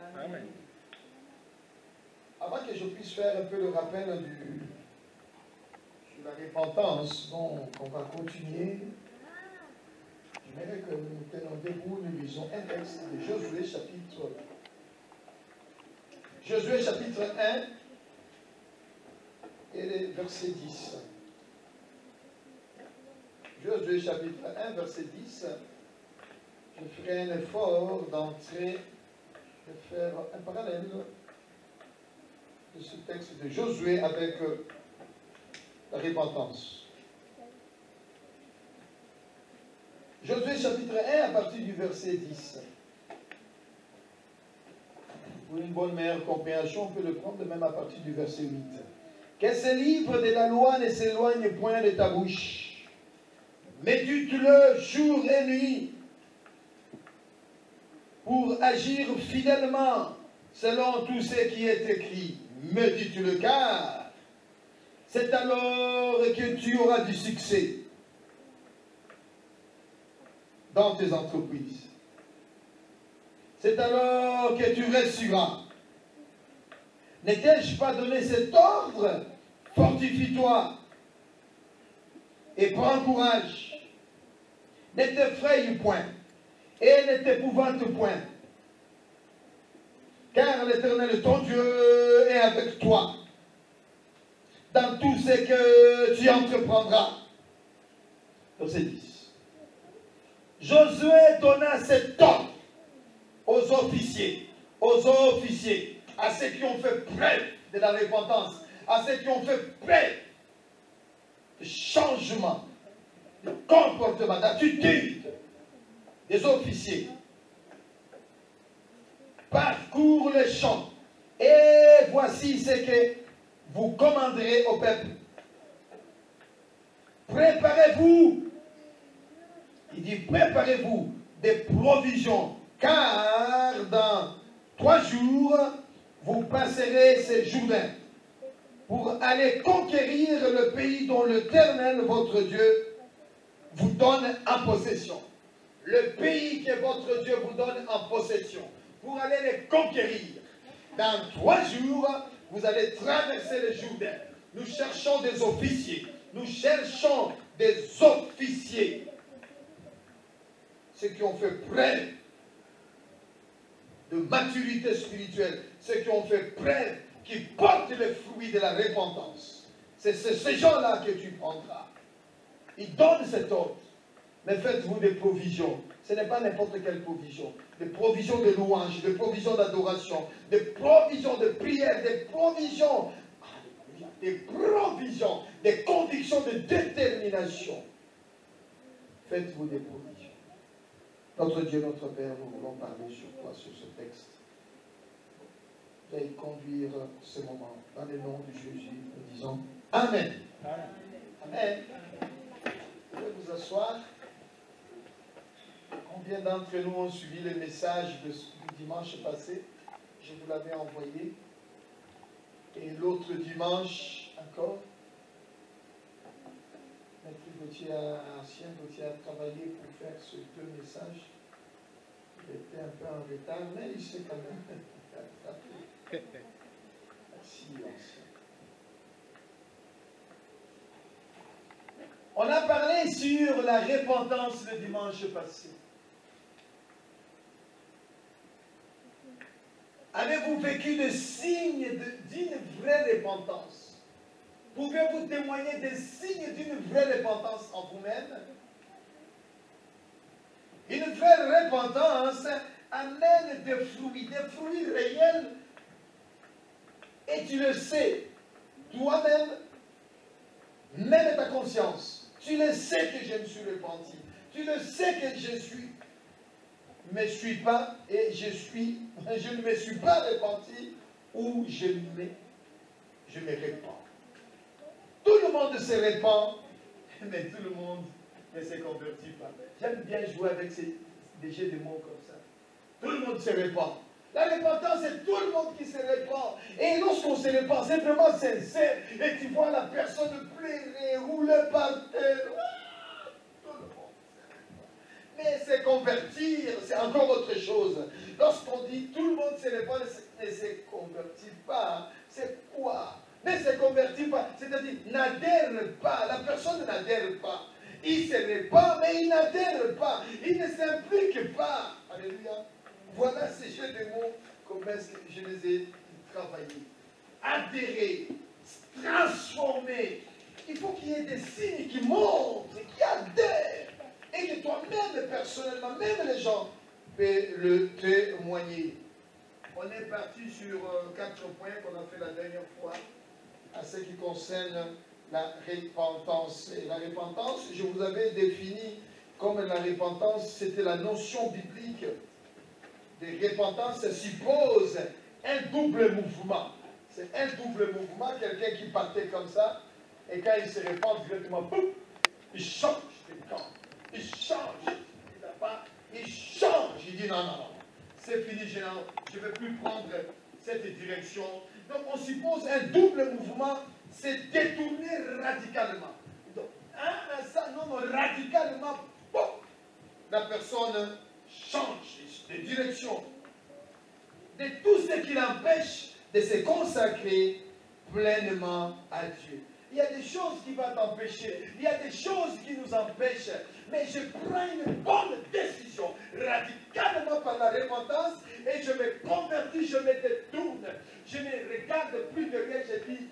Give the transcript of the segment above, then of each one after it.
Amen. Avant que je puisse faire un peu le rappel sur la repentance, donc on va continuer. J'aimerais que nous nous tenions debout, nous lisons un texte de Josué chapitre 1 et les versets 10. Josué chapitre 1, verset 10. Je ferai un effort d'entrer, de faire un parallèle de ce texte de Josué avec la repentance. Josué chapitre 1 à partir du verset 10. Pour une bonne meilleure compréhension, on peut le prendre même à partir du verset 8. Que ce livre de la loi ne s'éloigne point de ta bouche. Médite-le jour et nuit pour agir fidèlement selon tout ce qui est écrit. Médite-le car c'est alors que tu auras du succès dans tes entreprises. C'est alors que tu réussiras. Ne t'ai-je pas donné cet ordre? Fortifie-toi et prends courage. Ne t'effraie point et ne t'épouvante point. Car l'Éternel, ton Dieu, est avec toi dans tout ce que tu entreprendras. Verset 10. Josué donna cet ordre aux officiers, à ceux qui ont fait preuve de la repentance, à ceux qui ont fait preuve de changement, de comportement, d'attitude des officiers. Parcours les champs et voici ce que vous commanderez au peuple. Préparez-vous, il dit préparez-vous des provisions, car dans 3 jours, vous passerez ces Jourdains pour aller conquérir le pays dont l'Éternel, votre Dieu, vous donne en possession. Le pays que votre Dieu vous donne en possession, pour aller les conquérir. Dans 3 jours, vous allez traverser le Jourdain. Nous cherchons des officiers. Nous cherchons des officiers. Ceux qui ont fait preuve de maturité spirituelle. Ceux qui ont fait preuve, qui portent les fruits de la repentance. C'est ces gens-là que tu prendras. Ils donnent cet ordre. Mais faites-vous des provisions. Ce n'est pas n'importe quelle provision. Des provisions de louange, des provisions d'adoration, des provisions de prière, des provisions, des convictions de détermination. Faites-vous des provisions. Notre Dieu, notre Père, nous voulons parler sur toi, sur ce texte. Veuillez conduire ce moment dans le nom de Jésus. Nous disons Amen. Amen. Amen. Vous pouvez vous asseoir. Combien d'entre nous ont suivi le message du dimanche passé? Je vous l'avais envoyé. Et l'autre dimanche encore. Maître Gauthier, ancien Gauthier, a travaillé pour faire ces 2 messages. Il était un peu en retard, mais il sait quand même. Merci, ancien. On a parlé sur la repentance le dimanche passé. Avez-vous vécu des signes d'une vraie repentance? Pouvez-vous témoigner des signes d'une vraie repentance en vous-même? Une vraie repentance amène des fruits réels, et tu le sais, toi-même, même ta conscience, tu le sais que je me suis repenti, tu le sais que je me suis pas, et je ne me suis pas repenti, ou je me répands. Tout le monde se répand, mais tout le monde ne se convertit pas. J'aime bien jouer avec des jeux de mots comme ça. Tout le monde se répand. La repentance, c'est tout le monde qui se répand. Et lorsqu'on se répand, c'est vraiment sincère. Et tu vois la personne pleurer, rouler par terre. Tout le monde se répand. Mais se convertir, c'est encore autre chose. Lorsqu'on dit tout le monde se répand, ne se convertit pas, c'est quoi? Ne se convertit pas, c'est-à-dire n'adhère pas, la personne n'adhère pas. Il se répand, mais il n'adhère pas, il ne s'implique pas. Alléluia. Voilà ces jeux de mots, comment est-ce que je les ai travaillés. Adhérer, transformer. Il faut qu'il y ait des signes qui montrent, qui adhèrent. Et que toi-même, personnellement, même les gens peuvent le témoigner. On est parti sur 4 points qu'on a fait la dernière fois, à ce qui concerne la repentance. Et la repentance, je vous avais défini comme la repentance, c'était la notion biblique de repentance, ça suppose un double mouvement. C'est un double mouvement, quelqu'un qui partait comme ça, et quand il se répand directement, boum, il change de camp. Il change. Il change. Il dit non, non, non. C'est fini, je ne veux plus prendre cette direction. Donc on suppose un double mouvement, c'est détourner radicalement. Donc, non, non, radicalement, boum, la personne change de direction. De tout ce qui l'empêche de se consacrer pleinement à Dieu. Il y a des choses qui vont t'empêcher, il y a des choses qui nous empêchent, mais je prends une bonne décision, radicalement par la repentance, et je me convertis, je me détourne, je ne regarde plus derrière, je dis,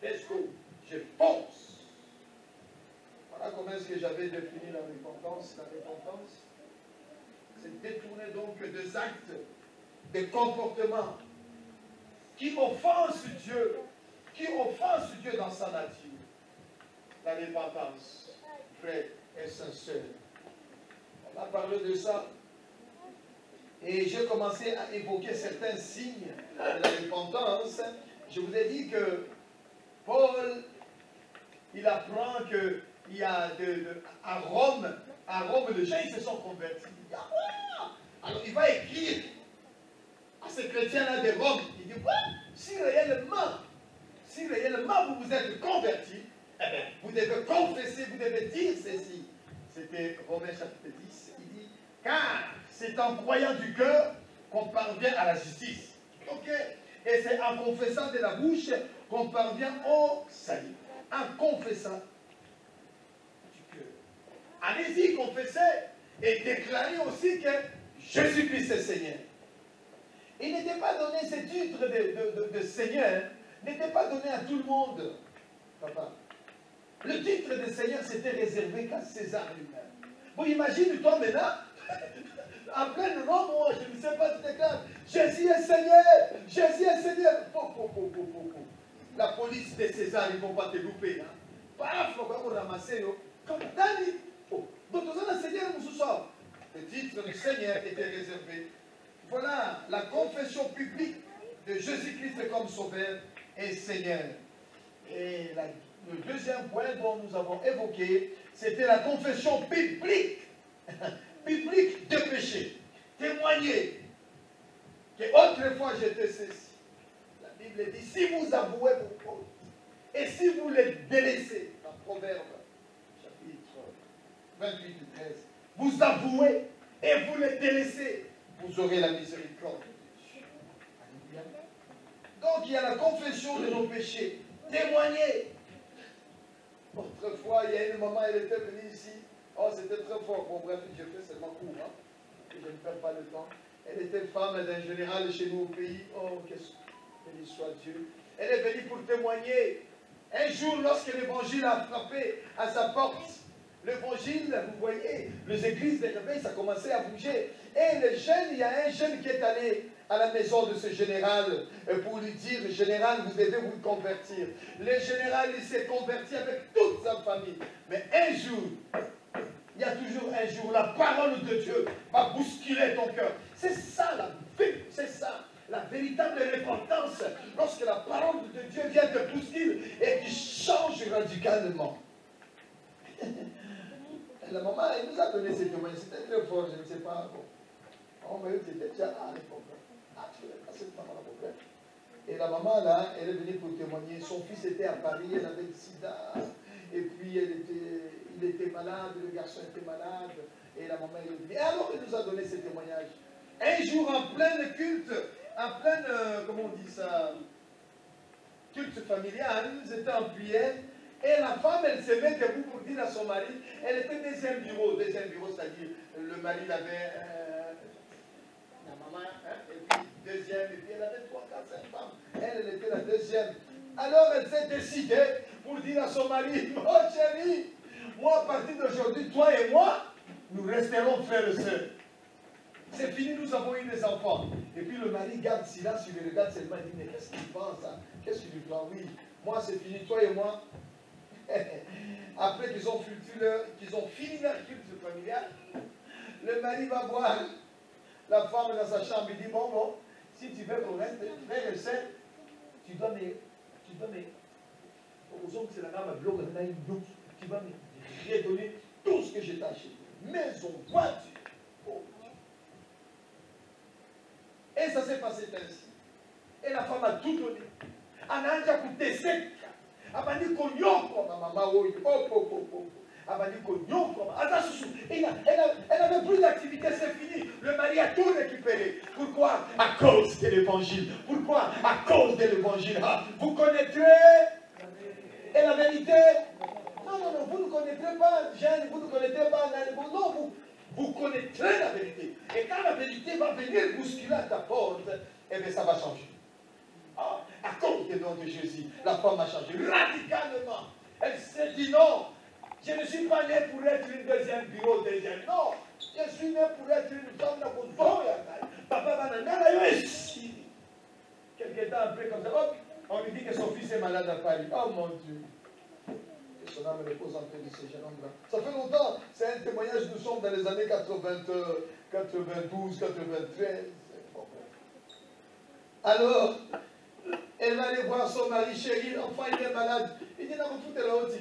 let's go, je fonce. Voilà comment est-ce que j'avais défini la repentance. La repentance, c'est détourner donc des actes, des comportements qui offensent Dieu, dans sa nature. La repentance, frère et sincère. On a parlé de ça. Et j'ai commencé à évoquer certains signes de la repentance. Je vous ai dit que Paul, il apprend qu'il y a à Rome, les gens ils se sont convertis. Alors il va écrire à ces chrétiens-là de Rome. Il dit, si réellement vous vous êtes convertis, eh bien, vous devez confesser, vous devez dire ceci. C'était Romains chapitre 10. Il dit, car c'est en croyant du cœur qu'on parvient à la justice. Ok? Et c'est en confessant de la bouche qu'on parvient au salut. En confessant du cœur. Allez-y, confessez et déclarez aussi que Jésus-Christ est Seigneur. Il n'était pas donné ce titre de Seigneur, n'était pas donné à tout le monde, papa. Le titre de Seigneur, c'était réservé qu'à César lui-même. Vous imaginez, toi maintenant, en plein Rome, moi, je ne sais pas, tu déclares, Jésus est Seigneur, Jésus est Seigneur. La police de César, ils ne vont pas te louper. Paf, on va vous ramasser. Comme Dani. Donc, nous avons Seigneur, nous sommes. Le titre de Seigneur était réservé. Voilà la confession publique de Jésus-Christ comme Sauveur et Seigneur. Et le deuxième point dont nous avons évoqué, c'était la confession biblique. Biblique de péché. Témoigner que autrefois j'étais ceci. La Bible dit, si vous avouez vos fautes, et si vous les délaissez, dans Proverbe, chapitre 28 et 13, vous avouez et vous les délaissez, vous aurez la miséricorde de Dieu. Donc il y a la confession de nos péchés. Témoigner. Autrefois, il y a une maman, elle était venue ici. Oh, c'était très fort. Bon, bref, j'ai fait seulement court. Et je ne perds pas le temps. Elle était femme d'un général chez nous au pays. Oh, qu'est-ce que soit Dieu. Elle est venue pour témoigner. Un jour, lorsque l'évangile a frappé à sa porte, l'évangile, vous voyez, les églises des réveils, ça commençait à bouger. Et les jeunes, il y a un jeune qui est allé à la maison de ce général pour lui dire, général, vous devez vous convertir. Le général, il s'est converti avec toute sa famille. Mais un jour, il y a toujours un jour, la parole de Dieu va bousculer ton cœur. C'est ça la véritable repentance, lorsque la parole de Dieu vient te bousculer et qui change radicalement. La maman, elle nous a donné ces témoignages, c'était très fort, je ne sais pas. Bon. Oh, mais c'était déjà à l'époque. Ah, tu es passé par la problème. Et la maman, là, elle est venue pour témoigner. Son fils était à Paris, elle avait le sida. Et puis, il il était malade, le garçon était malade, et la maman est venue. Et alors il nous a donné ces témoignages. Un jour en plein culte, en plein, comment on dit ça, culte familial, nous étions en prière, et la femme, elle se met debout pour dire à son mari, elle était deuxième bureau, c'est-à-dire le mari avait la maman, hein, et puis deuxième, et puis elle avait 3, 4, 5 femmes. Elle était la deuxième. Alors elle s'est décidée pour dire à son mari, oh chéri, moi à partir d'aujourd'hui, toi et moi, nous resterons frères et sœurs. C'est fini, nous avons eu des enfants. Et puis le mari garde silence, il le regarde seulement, il dit, mais qu'est-ce qu'il pense ça? Qu'est-ce qu'il lui doit? Oui, moi c'est fini, toi et moi. Après qu'ils ont fini leur culte familial, le mari va voir la femme dans sa chambre, il dit, bon, si tu veux qu'on reste frère et sœur, tu dois me redonner tout ce que je t'ai acheté. Maison, voiture. Oh. Et ça s'est passé ainsi. Et la femme a tout donné. Ananja coûté sec. Abani konyoko, maman, Abani konyoko. Elle n'avait plus d'activité, c'est fini. Le mari a tout récupéré. Pourquoi? À cause de l'évangile. Pourquoi? À cause de l'évangile. Ah, vous connaîtrez. Et la vérité? Non, vous ne connaîtrez pas Jeanne, vous ne connaîtrez pas Nani. Non, vous connaîtrez la vérité. Et quand la vérité va venir bousculer à ta porte, eh bien ça va changer. Ah, à cause des noms de Jésus, la femme a changé radicalement. Elle s'est dit non, je ne suis pas née pour être une deuxième bureau, deuxième. Non, je suis née pour être une femme de bon. Papa va ici. Quelques temps après, comme ça, hop, on lui dit que son fils est malade à Paris. Oh mon Dieu. Que son âme repose en paix de ce jeune homme-là. Ça fait longtemps, c'est un témoignage, nous sommes dans les années 92, 93. Alors, elle va aller voir son mari, chéri, l'enfant il est malade. Il dit, non, vous foutez la haute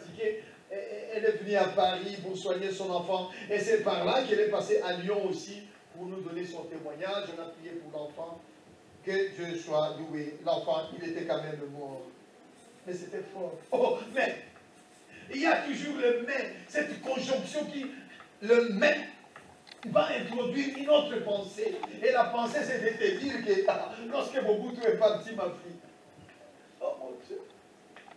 ticket, elle est venue à Paris pour soigner son enfant. Et c'est par là qu'elle est passée à Lyon aussi pour nous donner son témoignage. On a prié pour l'enfant, que Dieu soit loué. L'enfant, il était quand même mort. Mais c'était fort. Oh, mais il y a toujours le mais, cette conjonction qui, le mais, va introduire une autre pensée. Et la pensée, c'est de te dire que lorsque Mobutu est parti, ma fille, oh mon Dieu,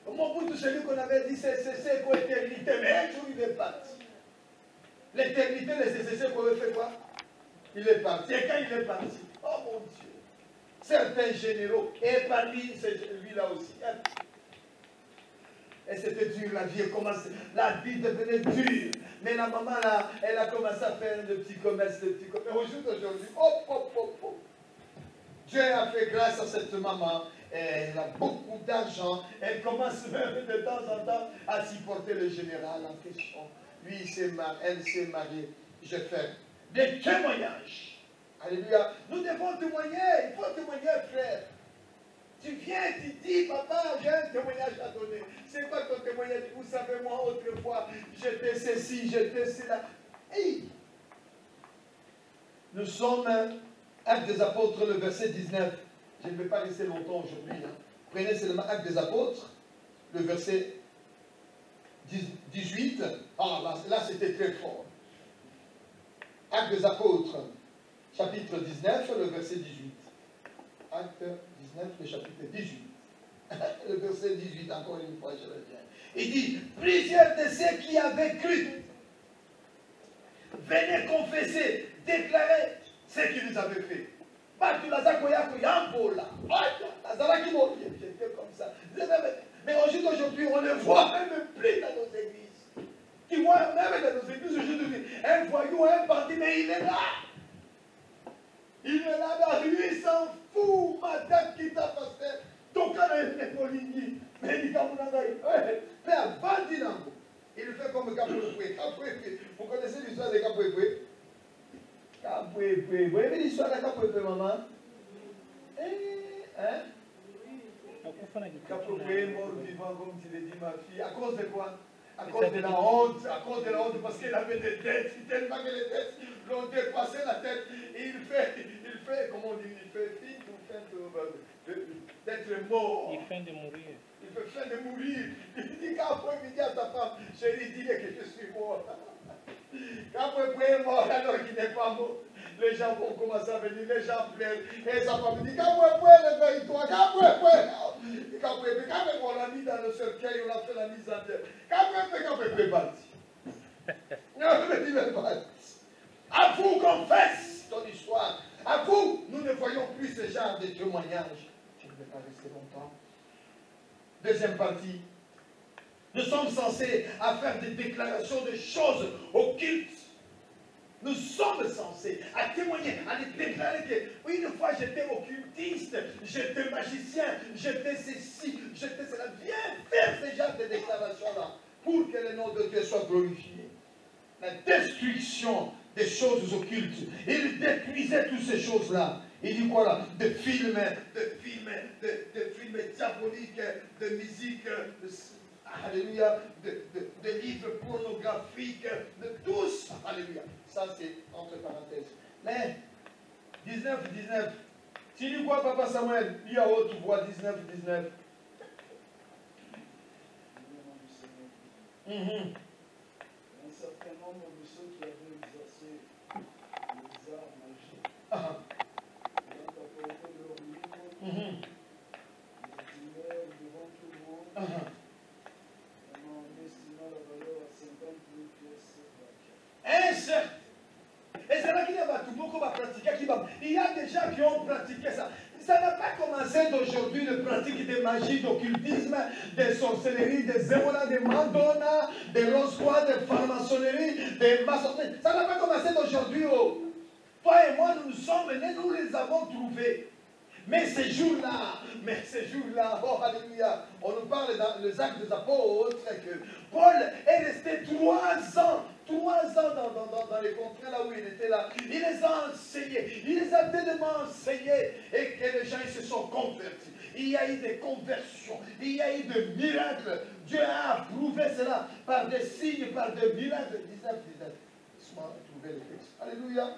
Mobutu, celui qu'on avait dit, c'est quoi l'éternité, mais un jour il est parti. L'éternité, c'est qu'on fait quoi? Il est parti. Et quand il est parti, oh mon Dieu, certains généraux, et parmi celui-là aussi, et c'était dur, la vie la vie devenait dure. Mais la maman, là, elle a commencé à faire de petits commerces, Aujourd'hui, Dieu a fait grâce à cette maman. Elle a beaucoup d'argent. Elle commence même de temps en temps à supporter le général en question. Lui, elle s'est mariée. Je fais des témoignages. Alléluia. Nous devons témoigner. Il faut témoigner, frère. Tu viens, tu dis, papa, j'ai un témoignage à donner. C'est quoi ton témoignage? Vous savez, moi, autrefois, j'étais ceci, j'étais cela. Hey. Nous sommes, Actes des Apôtres, le verset 19. Je ne vais pas rester longtemps aujourd'hui. Hein. Prenez seulement Actes des Apôtres, le verset 18. Ah, là c'était très fort. Actes des Apôtres, chapitre 19, le verset 18. Acte 19, le chapitre 18. Le verset 18, encore une fois, je reviens. Il dit, plusieurs de ceux qui avaient cru venaient confesser, déclarer ce qu'ils avaient fait. J'étais comme ça. Mais aujourd'hui, on ne voit même plus dans nos églises. Tu vois, même dans nos églises aujourd'hui, un voyou, un bandit, mais il est là. Il est là, lui, il s'en fout. Madame qui t'a passé. Donc, quand il est poligny, mais il mais avant Dinango, il fait comme Kapouépoué. Vous connaissez l'histoire de Kapouépoué? Kapouépoué. Vous avez l'histoire de Kapouépoué, maman? Hein? Kapouépoué est mort vivant, comme tu l'as dit, ma fille. À cause de quoi? À cause de la honte. À cause de la honte, parce qu'il avait des dettes. Tellement que les dettes l'ont dépassé la tête. Et il fait, comment on dit, il fait fin d'être mort. Il fait de mourir. Il peut faire de mourir. Il dit qu'après, il dit à sa femme, chérie, dis-le que je suis mort. Qu'après, il est mort alors qu'il n'est pas mort. Les gens vont commencer à venir, les gens pleurent. Et sa femme dit, qu'après, le veille-toi, qu'après, on l'a mis dans le cercueil, on a fait la mise en terre. Qu'après, parti. À vous, confesse ton histoire. À vous, nous ne voyons plus ce genre de témoignages. Je ne vais pas rester longtemps. Deuxième partie. Nous sommes censés à faire des déclarations de choses occultes. Nous sommes censés à témoigner, à déclarer que une fois j'étais occultiste, j'étais magicien, j'étais ceci, j'étais cela. Viens faire ce genre de déclarations-là pour que le nom de Dieu soit glorifié. La destruction des choses occultes. Il détruisait toutes ces choses-là. Il dit quoi là? De films diaboliques, de musique, alléluia, de livres pornographiques, de tous. Alléluia. Ça c'est entre parenthèses. Mais 19. Tu dis quoi, Papa Samuel? Il y a haute voix 19. Un certain nombre de ceux qui avaient exercé les arts magiques, ayant apporté leur livre, ils dînèrent devant tout le monde, en estimant la valeur à 50 000 pièces d'argent. Et c'est là qu'il y a beaucoup à pratiquer. Il y a des gens qui ont pratiqué ça. Ça n'a pas commencé d'aujourd'hui de pratique de magie, d'occultisme, de sorcellerie, de zémola, de mandona, de rose-croix, de franc-maçonnerie, de maçonnerie. Ça n'a pas commencé d'aujourd'hui. Oh. Toi et moi, nous sommes nés, nous les avons trouvés. Mais ces jours-là, oh alléluia, on nous parle dans les actes des apôtres que Paul est resté 3 ans dans les contrées là où il était là. Il les a enseignés, il les a tellement enseignés et que les gens ils se sont convertis. Il y a eu des conversions, il y a eu des miracles. Dieu a approuvé cela par des signes, par des miracles. 19. Laisse-moi trouver le texte. Alléluia.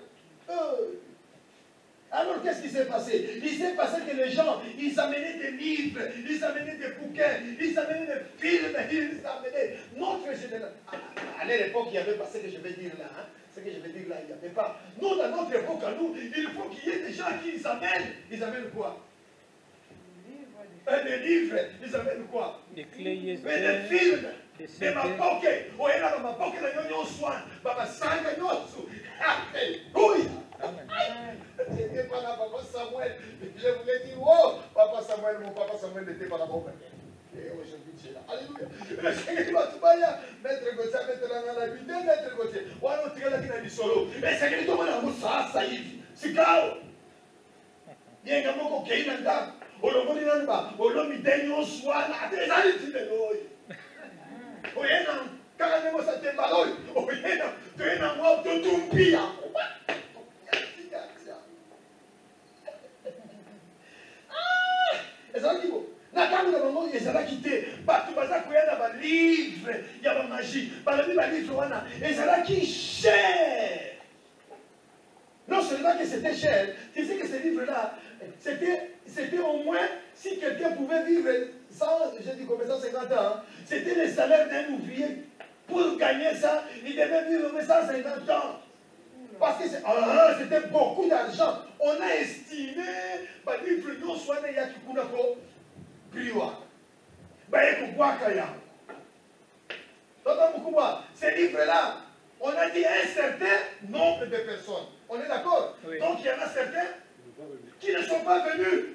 Alors qu'est-ce qui s'est passé? Il s'est passé que les gens, ils amenaient des livres, ils amenaient des bouquins, ils amenaient des films, ils amenaient notre génération. À l'époque, il n'y avait pas ce que je vais dire là. Hein? Ce que je vais dire là, il n'y avait pas. Nous, dans notre époque, à nous, il faut qu'il y ait des gens qui ils amènent. Ils amènent quoi? Des livres. Ils amènent quoi? Des clés USB. Des films. Des mapoke. Oh, et là, mapoke, la yon soin. Baba sanga yosu. Alléluia. J'étais pas là, Papa Samuel. Je voulais dire, oh, Papa Samuel, mon Papa Samuel n'était pas là-bas. Et aujourd'hui, tu es là. Alléluia. Maître Gauthier, maître Lanalabide, maître Gauthier. On a tiré la guinée du solo. Et c'est que tout le monde a moussa, ça y est. C'est cao. Il y a un gamin qui est là. Olomoni namba, olomi denyo swana, atezali timeloi. Oyena, kaka nemo sa temaloi. Oyena, tuyena ngwa tutumpia. Ezalaki bo. Na tango na bango ezalaki te. Bato baza koyana ba livre ya ba magie. Balobi ba livre wana ezalaki cher. Non seulement que c'était cher, tu sais que ces livres-là, c'était au moins, si quelqu'un pouvait vivre 100, je dis combien, 150 ans, c'était le salaire d'un ouvrier. Pour gagner ça, il devait vivre 150 ans. Parce que c'était beaucoup d'argent. On a estimé, bah, livre non soit il y a qui kuna ko priwa. Bah, il y a ces livres-là, on a dit un certain nombre de personnes. On est d'accord? Oui. Donc il y en a certains qui ne sont pas venus.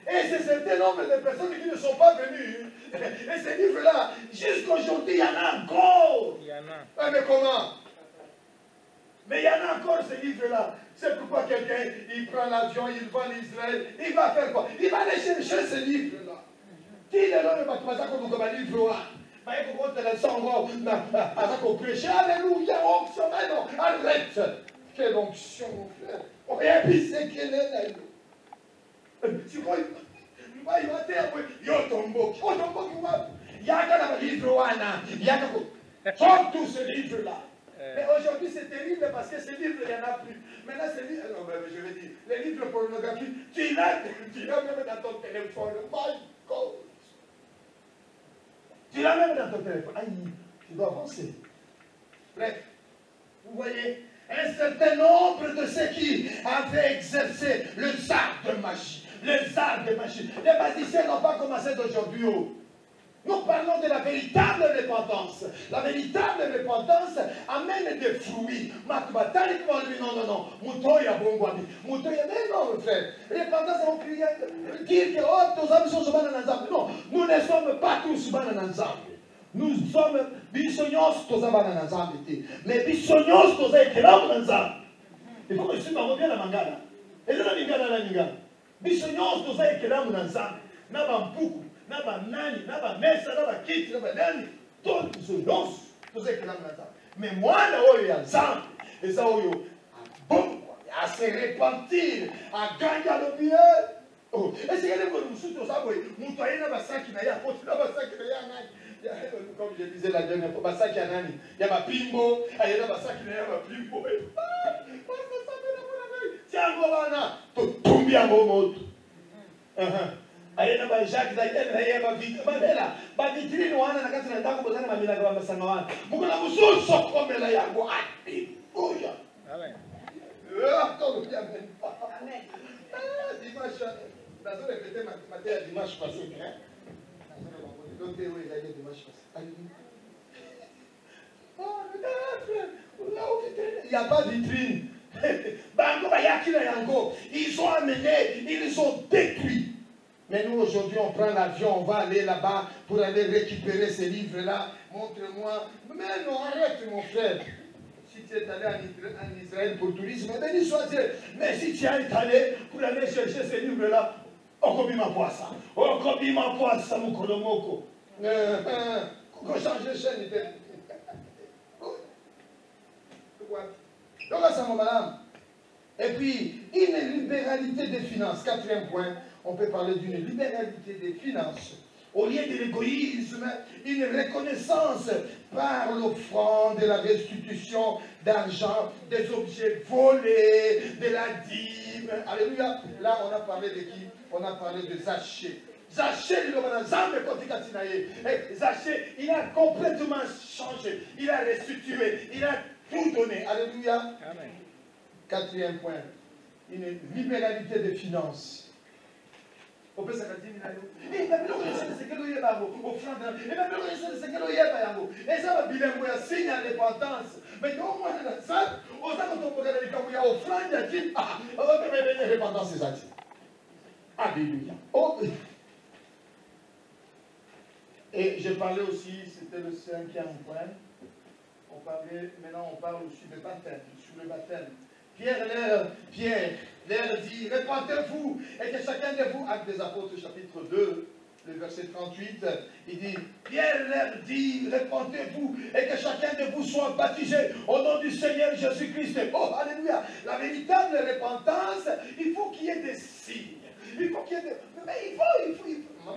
Et c'est certain nombre de personnes qui ne sont pas venues. Et ces livres-là, jusqu'aujourd'hui, il y en a encore. Il y en a. Mais comment? Mais il y en a encore ces livres-là. C'est pourquoi quelqu'un, il prend l'avion, il va en Israël, il va faire quoi? Il va aller chercher ces livres-là. Qui est là, le bâtiment, comme un livre? Alléluia, onction, non, arrête. Quelle onction, mon frère. On a pissé qu'elle est là. Tu vois, il va dire, yo tombo, il y a un livre, il y a un tous ces livres-là. Mais aujourd'hui, c'est terrible parce que ces livres, il n'y en a plus. Maintenant, ces livres, non, mais je vais dire, les livres pornographiques, tu l'as même dans ton téléphone. My God. Tu l'as même dans ton téléphone. Aïe, tu dois avancer. Bref, vous voyez, un certain nombre de ceux qui avaient exercé les arts de magie. Les arts de magie. Les magiciens n'ont pas commencé d'aujourd'hui. Nous parlons de la véritable repentance. La véritable repentance amène des fruits. Non, non. Moutoya bongwami. Moutoya, mais non, frère. Repentance, on peut dire que oh, tous hommes sont souvent dans l'ensemble. Non, nous ne sommes pas tous souvent dans l'ensemble. Nous sommes bisognos tous dans l'ensemble. Mais bisognos tous est là dans l'ensemble. Il faut que je suis bien la mangala. Et là, la mingala. Bisognos tous est là dans l'ensemble. N'a pas beaucoup. Naba nani, naba mesa, naba kiti, naba nani, todos os nossos, tous que là maintenant. Mais moi là où il y a ensemble, et ça où bon, à se repentir, à gagner le bien. Oh, et c'est que nous sommes ça, oui, nous toyons naba saki na ya, pote naba saki na ya nani. Comme je disais la dernière fois, basaki ya nani, ya ma pimbo, aye naba saki na ya ma pimbo. Tiens, voilà, tout tombe à mon mot. Ayena ba Jacques Zayden ayeba vitrine ba vitrine wana nakati na ndako bozana mamila kwa masanga wana mukuna mususu sokomela yango ati oya amen tout bien amen dimanche nazo répéter matin à dimanche passé hein donc oui il y a dimanche passé oh regarde là où vitrine il y a pas de vitrine bango ba yakina yango ils ont amené ils ont détruit. Mais nous, aujourd'hui, on prend l'avion, on va aller là-bas pour aller récupérer ces livres-là. Montre-moi. Mais non, arrête, mon frère. Si tu es allé en Israël pour le tourisme, béni soit Dieu. Mais si tu es allé pour aller chercher ces livres-là, okobima poissa. Okobima poissa, mon kolomoko. Qu'on change de chaîne. Donc, ça, mon madame. Et puis, une libéralité des finances. Quatrième point. On peut parler d'une libéralité des finances. Au lieu de l'égoïsme, une reconnaissance par l'offrande, de la restitution d'argent, des objets volés, de la dîme. Alléluia. Là, on a parlé de qui? On a parlé de Zachée. Zachée, il a complètement changé. Il a restitué. Il a tout donné. Alléluia. Amen. Quatrième point. Une libéralité des finances. On peut s'arrêter, et même le c'est que l'on y a offrande, et même le c'est que l'on y a et ça va bien, il y a signe à l'indépendance. Mais au moins, ça, on a quand on peut regarder quand il y a offrande, il y a dit, ah, on va venir l'indépendance, c'est ça. Alléluia. Oh. Et j'ai parlé aussi, c'était le cinquième point. Maintenant on parle aussi de baptême, sur le baptême. Pierre leur dit, répentez-vous, et que chacun de vous, Actes des Apôtres, chapitre 2, le verset 38, il dit, Pierre leur dit, répentez-vous, et que chacun de vous soit baptisé au nom du Seigneur Jésus-Christ. Oh, alléluia. La véritable repentance, il faut qu'il y ait des signes. Il faut qu'il y ait des... Mais il faut.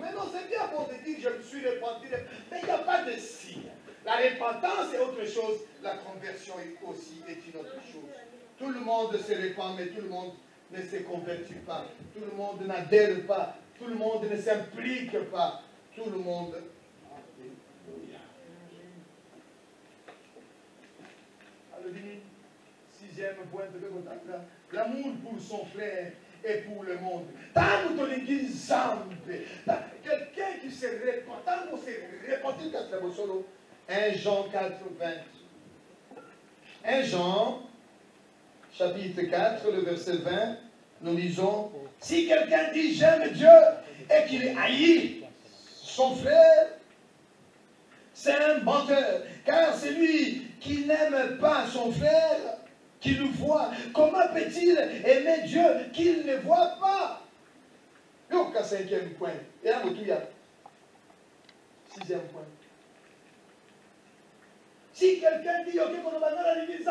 Maintenant, c'est bien pour te dire, je me suis repenti, mais il n'y a pas de signes. La repentance est autre chose, la conversion aussi est une autre chose. Tout le monde se répand, mais tout le monde ne se convertit pas. Tout le monde n'adhère pas. Tout le monde ne s'implique pas. Tout le monde... Alléluia. Alléluia. Sixième point de contact. L'amour pour son frère et pour le monde. Tant que l'église quelqu'un qui se répand, tant qu'on se répand, 1 Jean 4, 20. 1 Jean chapitre 4, le verset 20, nous lisons, si quelqu'un dit j'aime Dieu et qu'il haït son frère, c'est un menteur. Car celui qui n'aime pas son frère, qui le voit, comment peut-il aimer Dieu qu'il ne voit pas? Donc, cinquième point. Et là, sixième point. Si quelqu'un dit, ok, on va dans l'église,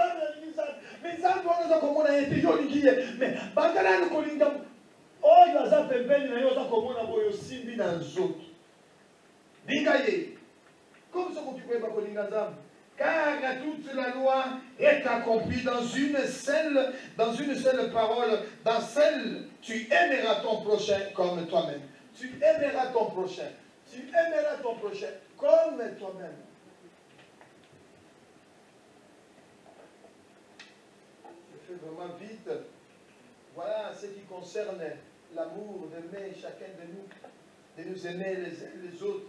mais ça, on a comme on a été, mais Bangala nous collinga, oh, il a ça fait peine, mais il a comme on a voulu aussi bien dans les autres. Dingaye, comme ça qu'on peut pas collinga ça, car toute la loi est accomplie dans une seule parole, dans celle, tu aimeras ton prochain comme toi-même. Tu aimeras ton prochain. Tu aimeras ton prochain comme toi-même. Je fais vraiment vite. Voilà ce qui concerne l'amour d'aimer chacun de nous aimer les uns les autres.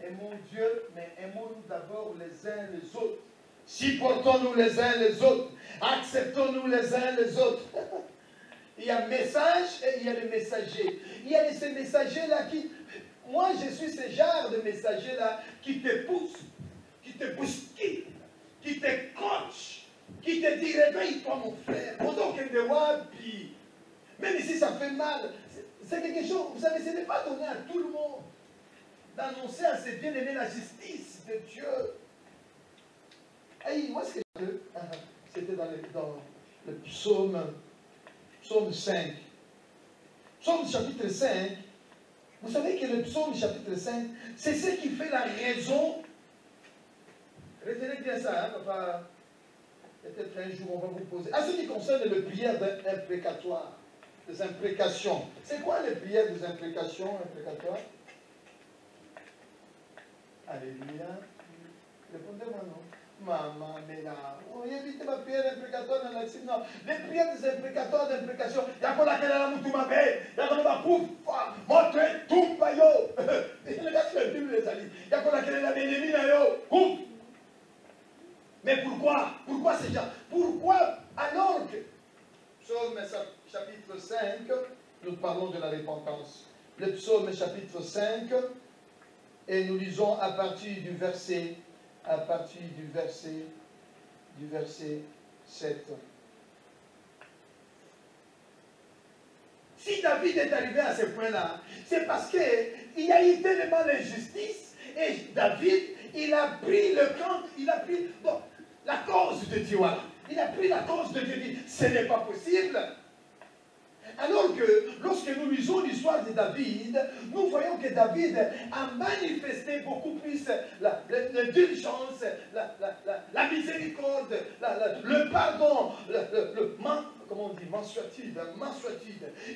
Aimons Dieu, mais aimons-nous d'abord les uns les autres. Supportons-nous les uns les autres. Acceptons-nous les uns les autres. Il y a message et il y a le messager. Il y a ces messagers-là qui... Moi, je suis ce genre de messager-là qui te pousse, qui te bouscule, qui te coach, qui te dit réveille-toi mon frère. Pendant que de wapi. Même si ça fait mal, c'est quelque chose, vous savez, ce n'est pas donné à tout le monde d'annoncer à ses bien-aimés la justice de Dieu. Hey, où est-ce que c'était dans le psaume 5. Psaume chapitre 5. Vous savez que le psaume chapitre 5, c'est ce qui fait la raison. Retenez bien ça, hein, papa. Peut-être un jour on va vous poser. À ce qui concerne le prière imprécatoire, des imprécations. C'est quoi les prières des imprécations imprécatoires? Alléluia. Répondez-moi non. Maman, mais là, on évite ma prière imprécatoire dans l'action. Non, les prières des imprécatoires d'imprécation. Il y a qu'on laquelle la moutoumabé, il y a qu'on va pouf, montre tout payo. Le gars qui le Bible les alliés. Il y a qu'on laquelle la bénémie yo, pouf. Mais pourquoi? Pourquoi ces gens? Pourquoi alors que Psaume chapitre 5, nous parlons de la repentance. Le psaume chapitre 5, et nous lisons à partir du verset 7. Si David est arrivé à ce point-là, c'est parce qu'il y a eu tellement d'injustice, et David, il a pris le compte, il a pris la cause de Dieu. Il a pris la cause de Dieu, il dit, ce n'est pas possible. Alors que lorsque nous lisons l'histoire de David, nous voyons que David a manifesté beaucoup plus l'indulgence, la miséricorde, le pardon, comment on dit, mansuétude.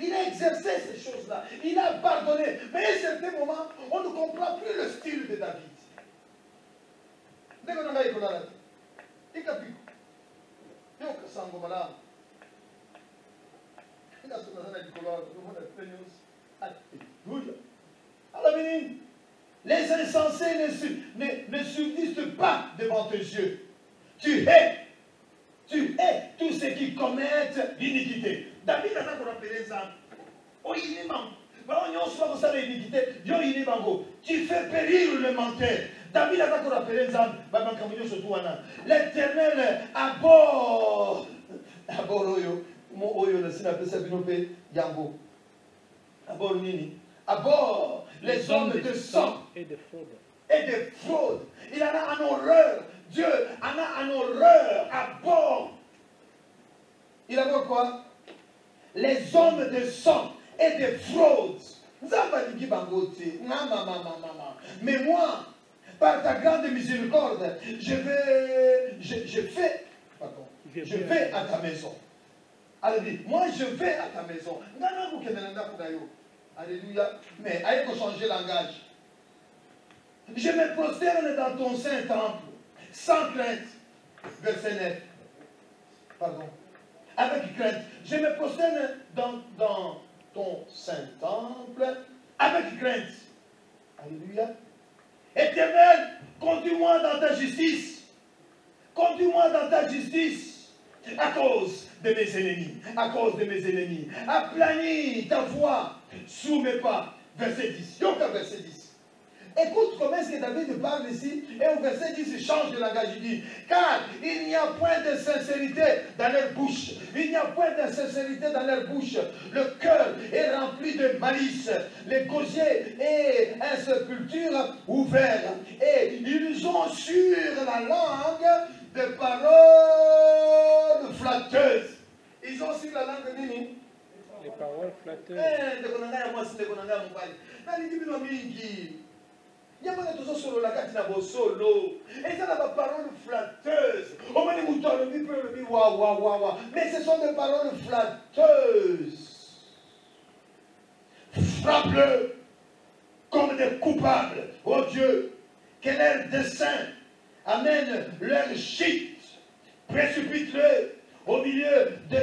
Il a exercé ces choses-là. Il a pardonné. Mais à un certain moment, on ne comprend plus le style de David. Les insensés ne subsistent pas devant tes yeux. Tu hais tous ceux qui commettent l'iniquité. David a rappelé ça. Tu fais périr le menteur. David a rappelé ça. L'Éternel abhorre oyo. Abhorre les hommes de sang et de fraude. Il en a en horreur. Dieu en a en horreur. Abhorre. Il abhorre quoi? Les hommes de sang et de fraude. Mais moi, par ta grande miséricorde, je vais à ta maison. Alléluia. Moi, je vais à ta maison. Alléluia. Mais il faut changer le langage. Je me prosterne dans ton saint temple, sans crainte. Verset 9. Pardon. Avec crainte. Je me prosterne dans ton saint temple, avec crainte. Alléluia. Éternel, conduis-moi dans ta justice. Conduis-moi dans ta justice. À cause de mes ennemis. À cause de mes ennemis. Aplanis ta voix sous mes pas. Verset 10. Yoka verset 10. Écoute comment est-ce que David parle ici. Et au verset 10, il change de langage. Il dit, car il n'y a point de sincérité dans leur bouche. Il n'y a point de sincérité dans leur bouche. Le cœur est rempli de malice. Les gosiers et une sépulture ouverte. Et ils ont sur la langue des paroles flatteuses. Ils ont sur la langue nini? Les paroles flatteuses. Il y a pas de solo la carte na solo. Et ça n'a pas parole flatteuse. On m'a dit mouton le bi wa. Mais ce sont des paroles flatteuses. Frappe-le. comme des coupables. Oh Dieu, que leur dessein amène leur chute, précipite-le au milieu de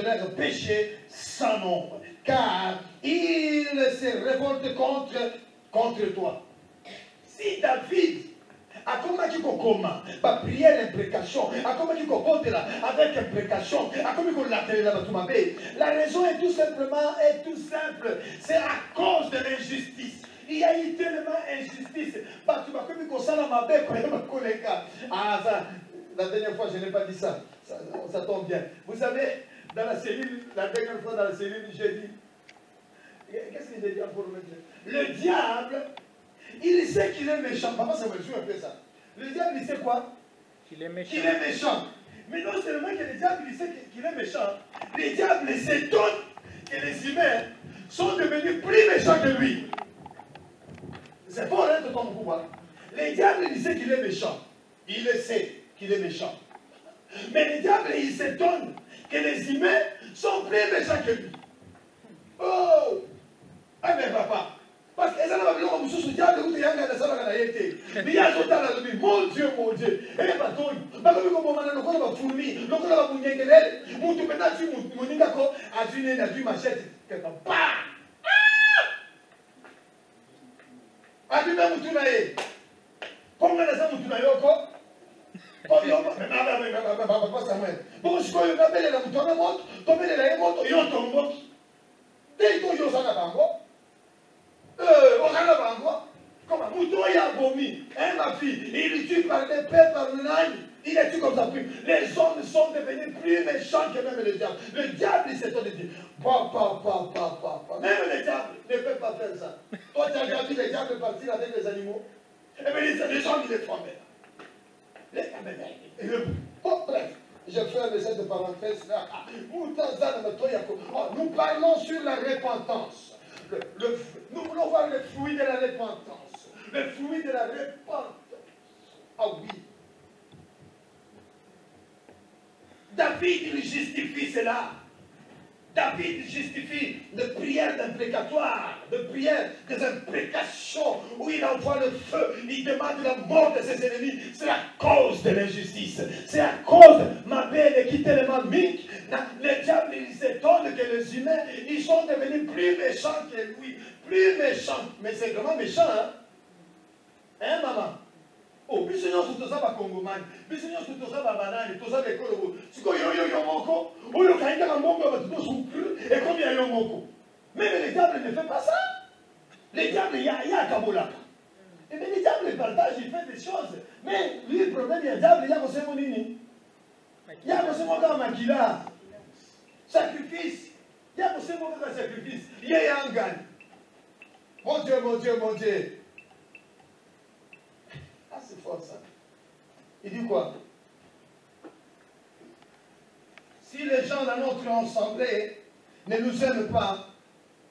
leur péché sans nombre, car ils se révoltent contre toi. Si David a commencé comment par prière d'imprécation, a commencé avec imprécation, a commencé la raison est tout simple, c'est à cause de l'injustice. Il y a eu tellement d'injustice. La dernière fois, je n'ai pas dit ça. Ça tombe bien. Vous savez, dans la cellule, la dernière fois dans la cellule, j'ai dit, qu'est-ce que j'ai dit pour le diable, il sait qu'il est méchant. Papa, ça me joue un peu ça. Le diable, il sait quoi? Qu'il est méchant. Qu'il est méchant. Mais non seulement que le diable, il sait qu'il est méchant, le diable s'étonne que les humains sont devenus plus méchants que lui. C'est fort, hein, de ton pouvoir. Le diable, il sait qu'il est méchant. Il le sait qu'il est méchant. Mais le diable, il s'étonne que les humains sont plus méchants que lui. Oh! Ah, mais papa. Parce que ça n'a pas besoin de vous diable, vous avez un ça va été. Mais il y a tout à l'heure, mon Dieu, mon Dieu. Et les bâtons, pas comme on m'a dit, on va fourmi, on va fourni, mon Dieu, maintenant, tu m'as dit d'accord, à tu machette, quelque part. Ah, tu m'as dit, comment on a ça, mon Dieu, encore? Bon, je crois que la belle est la moutonne monte, tomber la monte, et on tombe. Dès que je s'en a comme un mouton, il a vomi. Hein, ma fille, il tue par des pères, par le âne. Il est tout comme ça. Les hommes sont devenus plus méchants que même le diable. Le diable, il s'étonne de dire, même le diable ne peut pas faire ça. Toi, tu as déjà vu les diables partir avec les animaux? Eh bien, les gens, ils les font bref, je ferme cette parenthèse là. Nous parlons sur la repentance. Nous voulons voir le fruit de la repentance. Le fruit de la repentance. Ah oui. David, il justifie cela. David justifie de prières d'imprécatoire, de prières des imprécations, où il envoie le feu, il demande la mort de ses ennemis. C'est à cause de l'injustice. C'est à cause, ma belle, qui tellement mique, le diable, il s'étonne que les humains, ils sont devenus plus méchants que lui. Plus méchants. Mais c'est vraiment méchant, hein? Hein, maman? Oh, puis c'est tout ça, va Congomani. Puis c'est tout ça, va banane. Tout ça, l'école. C'est quoi, yo, moko? Oh, le caïda, un bon, va tout souffrir. Et combien yo, moko? Mais le diable ne fait pas ça. Le diable, il y a Kabolaka. Et bien, le diable, il partage, il fait des choses. Mais lui, le problème, il y a le diable, il y a aussi mon nini. Il y a aussi mon gars, Makila. Sacrifice. Il y a aussi mon gars, sacrifice. Il y a un gagne. Mon Dieu, mon Dieu, mon Dieu. Ah, c'est fort ça. Il dit quoi? Si les gens dans notre assemblée ne nous aiment pas,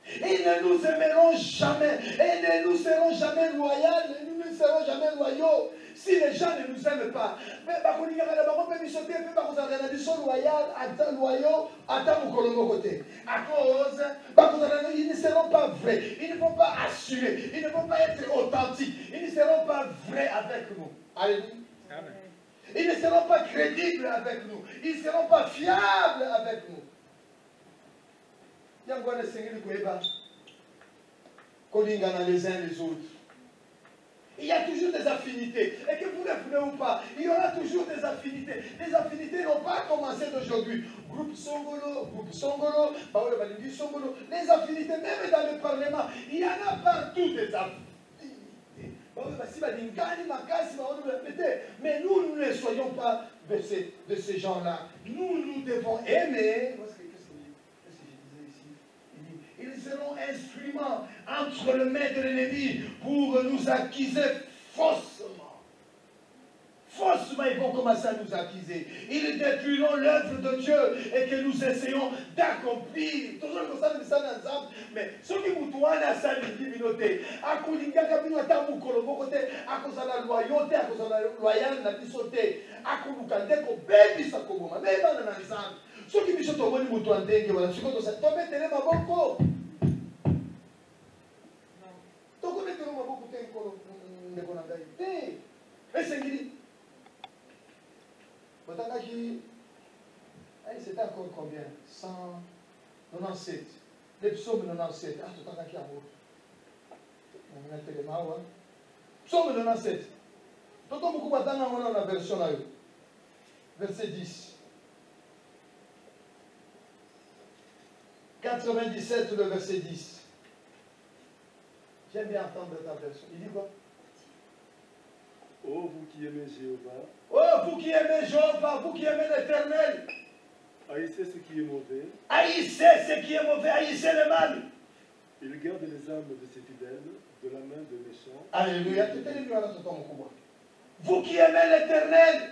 ils ne nous aimeront jamais, et ne nous seront jamais loyaux, nous ne serons jamais loyaux. Si les gens ne nous aiment pas, mais à cause, ils ne seront pas vrais, ils ne vont pas assurer, ils ne vont pas être authentiques, ils ne seront pas vrais avec nous. Alléluia. Ils ne seront pas crédibles avec nous, ils ne seront pas fiables avec nous. Il y a encore des seigneurs qui collingent les uns les autres. Il y a toujours des affinités. Et que vous le voulez ou pas, il y aura toujours des affinités. Les affinités n'ont pas commencé d'aujourd'hui. Groupe Songolo, Baoula Balingi Songolo. Les affinités, même dans le Parlement, il y en a partout des affinités. Mais nous ne soyons pas de ces gens-là. Nous devons aimer. Ils seront instruments entre les mains de l'ennemi pour nous accuser faussement. Faussement, ils vont commencer à nous accuser. Ils détruiront l'œuvre de Dieu et que nous essayons d'accomplir. Toujours comme ça, nous sommes ensemble. Mais ce qui vous doit, c'est la divinité. À Koulinga, Kabinota, Moukolobo, à cause de la loyauté, à cause de la loyauté, la dissoté, à Koulukande, Kobebi, Sakoboma. Mais on est ensemble. Ce qui me sont tombés, nous voilà. Ce qui me sont tombés, ma boko. obetela maboko te ndeko na ngai te esengeli otangaki c'était encore combien 197 les psaumes 97 totangaki yango natelema awa psaume 97 toto moku batanga yango na version na yo verset 10 97 le verset 10. J'aime bien entendre ta version. Il dit quoi? Oh, vous qui aimez Jéhovah. Oh, vous qui aimez Jéhovah, vous qui aimez l'Éternel. Haïssez ce qui est mauvais. Haïssez ce qui est mauvais, haïssez le mal. Il garde les âmes de ses fidèles de la main des méchants. Alléluia. Vous qui aimez l'Éternel,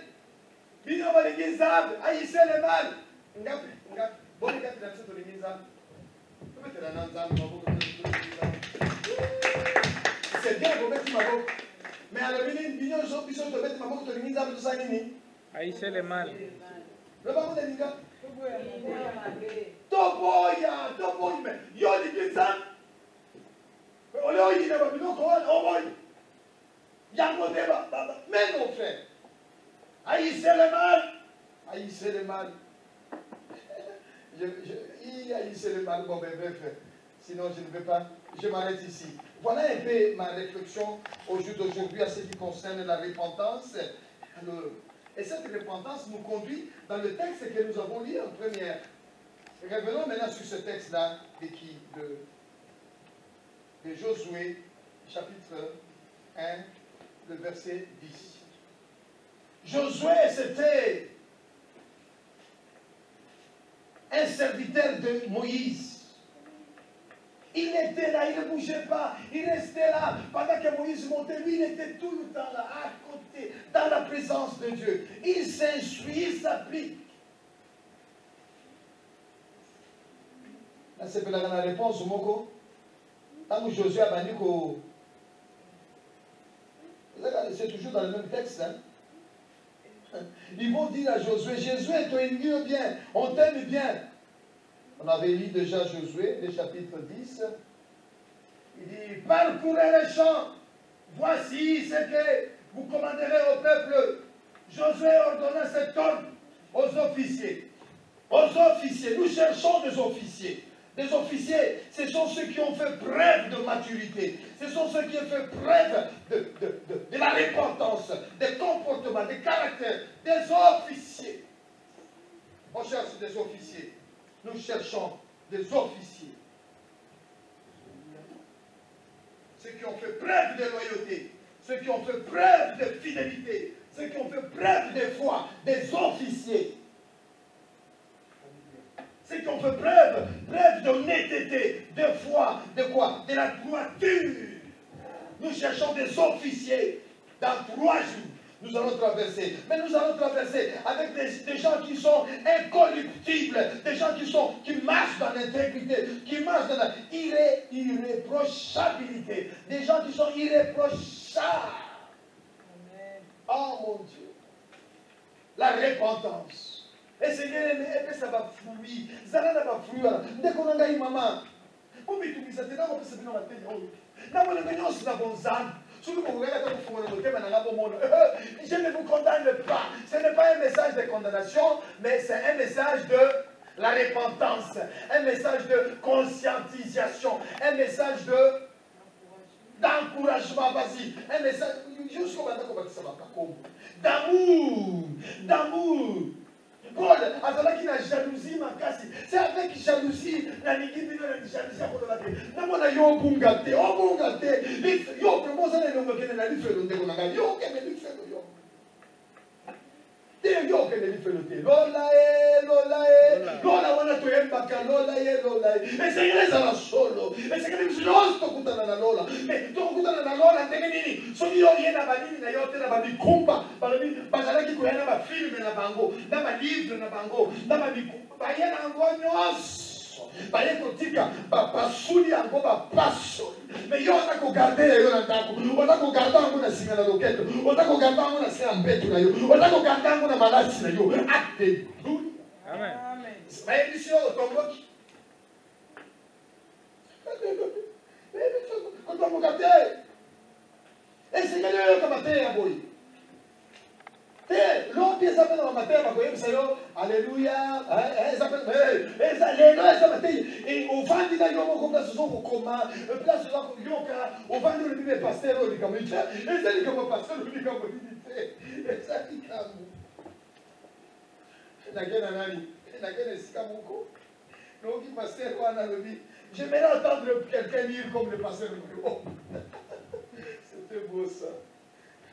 haïssez le mal. C'est bien vous mettre ma boque. Mais à la minute, nous sommes de mettre ma boque, tu as mis ça nini. Haïssez le mal. Le baron de Nika. Toboya, toboya. Yo di kinsa. Ole yi na babino ko o boy. Yango deba. Mais mon frère. Haïssez le mal. Haïssez le mal. Il haïssait le mal, bon, bref, sinon je ne vais pas, je m'arrête ici. Voilà un peu ma réflexion au jour d'aujourd'hui à ce qui concerne la repentance. Et cette repentance nous conduit dans le texte que nous avons lu en première. Revenons maintenant sur ce texte-là de Josué, chapitre 1, le verset 10. Josué, c'était un serviteur de Moïse. Il était là, il ne bougeait pas, il restait là. Pendant que Moïse montait, lui, il était tout le temps là, à côté, dans la présence de Dieu. Il s'instruit, il s'applique. Là, c'est la réponse au Moko. Tant que Josué a dit que c'est toujours dans le même texte. Hein? Ils vont dire à Josué, Josué, tu es bien, on t'aime bien. On avait lu déjà Josué, le chapitre 10. Il dit, parcourez les champs, voici ce que vous commanderez au peuple. Josué ordonna cet ordre aux officiers. Aux officiers, nous cherchons des officiers. Les officiers, ce sont ceux qui ont fait preuve de maturité. Ce sont ceux qui ont fait preuve de la repentance, des comportements, des caractères. Des officiers. On cherche des officiers. Nous cherchons des officiers. Ceux qui ont fait preuve de loyauté. Ceux qui ont fait preuve de fidélité. Ceux qui ont fait preuve de foi. Des officiers. Ceux qui ont fait preuve d'honnêteté, de foi, de quoi? De la droiture. Nous cherchons des officiers. Dans 3 jours, nous allons traverser. Mais nous allons traverser avec des gens qui sont incorruptibles, des gens qui marchent dans l'intégrité, qui marchent dans la irréprochabilité, des gens qui sont irréprochables. Amen. Oh mon Dieu. La repentance. Et Seigneur, ça va fluir. Ça va fluir. Dès qu'on a eu maman, pour me tout ça, c'est là où c'est dans la tête. Je ne vous condamne pas. Ce n'est pas un message de condamnation, mais c'est un message de la repentance, un message de conscientisation, un message d'encouragement, vas-y, un message d'amour. Paul, azalaki na jalousie makasi. C'est avec jalousie na ningibino na jalousie ya kotola te. Namona yo bunga te, o bunga te. Yo promosa na longo kene na lifelo ndeko na ngai. Yo kene lifelo yo. Te yo kene lifelo te. Lola e. Lola wana to yembaka lola e. E segreza na solo. E segreza just to kutana na lola. Me to kutana na lola ndenge nini? So yo yena banini na yo te na babikumba. Bazalaki koyana ba film na bango, na ba livre na bango, na ba bikumba. Bayena ngo nyonso. Bayeko tika ba pasuli yango ba paso. Mais yo na ko garder yo na ndako. Ona ko garder yango na singa na loketo. Ona ko garder yango na singa mbetu na yo. Ona ko garder yango na malasi na yo. Alléluia. Amen. Mais ici au tomboki. Quand on regarde, Et c'est que comme matin, boy. L'homme qui s'appelle dans le matin, alléluia, et au vent dit on place son commun, place au vent de le pasteur, on dit comme il et ça dit comme pasteur, on dit comme il et ça dit comme j'aimerais entendre quelqu'un lire comme le pasteur. C'était beau ça.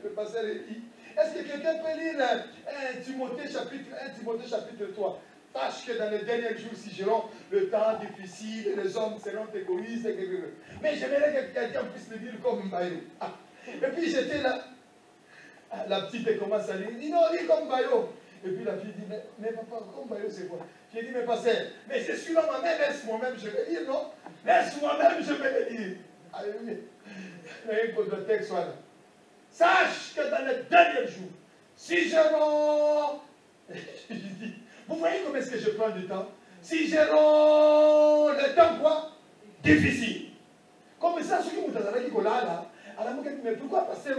Le pasteur dit. Est-ce que quelqu'un peut lire 1 Timothée chapitre 3? Sache que dans les derniers jours, si j'aurai le temps difficile, les hommes seront égoïstes. Mais j'aimerais que quelqu'un puisse le dire comme Bayo. Ah. Et puis j'étais là. La petite elle commence à lire. Il dit non, lis comme Bayo. Et puis la fille dit, mais papa, comme Bayo c'est quoi? J'ai dit, mais pasteur, mais je suis là moi-même, laisse moi-même, je vais lire, non? Laisse moi-même, je vais le lire. Alléluia. Mais il faut que le texte soit là. Sache que dans les derniers jours, si je rends, vous voyez comment est-ce que je prends du temps? Si je rends le temps quoi? Difficile. Comme ça, ceux qui m'ont dit là, mais pourquoi passer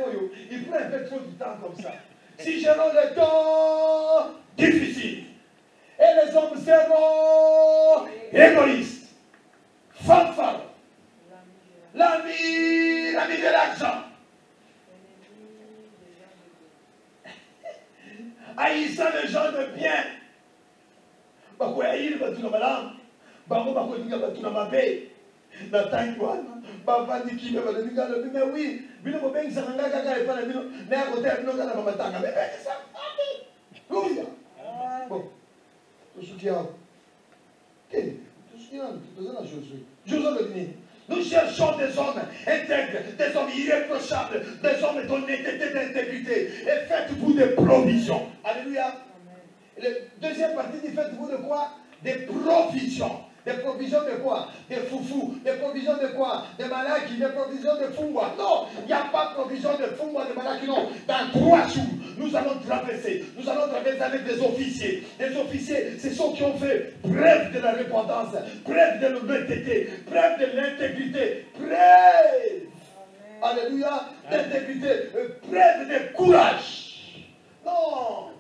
il prend un peu trop de temps comme ça? Si je rends le temps difficile, et les hommes seront égoïstes, fanfares, l'ami de l'argent, haïssant les gens de bien. Il va tout dans ma langue. Mais oui, bon, tout ce qui a. Tout ce qui a. Nous cherchons des hommes intègres, des hommes irréprochables, des hommes d'honnêteté, d'intégrité. Et faites-vous des provisions. Alléluia. La deuxième partie dit faites-vous de quoi? Des provisions. Des provisions de quoi? Des foufous. Des provisions de quoi? Des malaki. Des provisions de fumwa. Non, il n'y a pas de provision de fumwa, de malaki. Non. Dans 3 jours, nous allons traverser. Nous allons traverser avec des officiers. Des officiers, c'est ceux qui ont fait preuve de la repentance, preuve de l'honnêteté, preuve de l'intégrité, preuve, alléluia, d'intégrité, preuve de courage. Non,